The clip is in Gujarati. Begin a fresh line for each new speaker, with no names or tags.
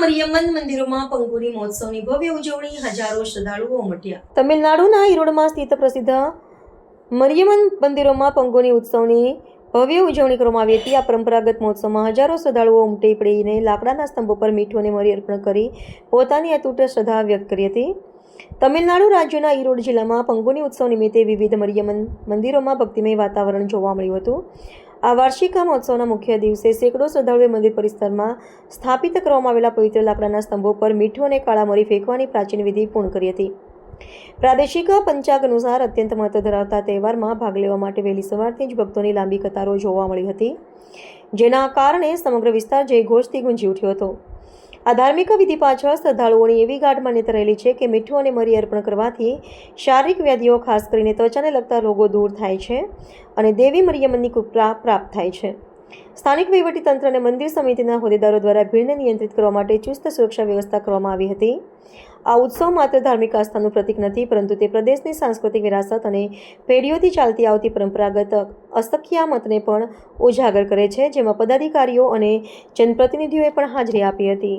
મરિયમન મંદિરોમાં પંગુની મહોત્સવની ભવ્ય ઉજવણી, હજારો શ્રદ્ધાળુઓ ઉમટ્યા.
તમિલનાડુના ઈરોડમાં સ્થિત પ્રસિદ્ધ મરિયમન મંદિરોમાં પંગુની ઉત્સવની ભવ્ય ઉજવણી કરવામાં આવી હતી. આ પરંપરાગત મહોત્સવમાં હજારો શ્રદ્ધાળુઓ ઉમટી પડીને લાકડાના સ્તંભો પર મીઠું અને મરી અર્પણ કરી પોતાની અતૂટ શ્રદ્ધા વ્યક્ત કરી હતી. તમિલનાડુ રાજ્યના ઈરોડ જિલ્લામાં પંગુની ઉત્સવ નિમિત્તે વિવિધ મરિયમન મંદિરોમાં ભક્તિમય વાતાવરણ જોવા મળ્યું હતું. આ વાર્ષિક મહોત્સવના મુખ્ય દિવસે સેંકડો શ્રદ્ધાળુઓએ મંદિર પરિસરમાં સ્થાપિત કરવામાં આવેલા પવિત્ર લાકડાના સ્તંભો પર મીઠું અને કાળા મરી ફેંકવાની પ્રાચીન વિધિ પૂર્ણ કરી હતી. પ્રાદેશિક પંચાંગ અનુસાર અત્યંત મહત્વ ધરાવતા તહેવારમાં ભાગ લેવા માટે વહેલી સવારથી જ ભક્તોની લાંબી કતારો જોવા મળી હતી, જેના કારણે સમગ્ર વિસ્તાર જયઘોષથી ગુંજી ઉઠ્યો હતો. આ ધાર્મિક વિધિ પાછળ શ્રદ્ધાળુઓની એવી ગાઢ માન્યતા રહેલી છે કે મીઠું અને મરી અર્પણ કરવાથી શારીરિક વ્યાધિઓ, ખાસ કરીને ત્વચાને લગતા રોગો દૂર થાય છે અને દેવી મરિયમનની કૃપા પ્રાપ્ત થાય છે. સ્થાનિક વહીવટીતંત્ર અને મંદિર સમિતિના હોદ્દેદારો દ્વારા ભીડને નિયંત્રિત કરવા માટે ચુસ્ત સુરક્ષા વ્યવસ્થા કરવામાં આવી હતી. આ ઉત્સવ માત્ર ધાર્મિક આસ્થાનું પ્રતીક નથી, પરંતુ તે પ્રદેશની સાંસ્કૃતિક વિરાસત અને પેઢીઓથી ચાલતી આવતી પરંપરાગત અસ્કયામતને પણ ઉજાગર કરે છે, જેમાં પદાધિકારીઓ અને જનપ્રતિનિધિઓએ પણ હાજરી આપી હતી.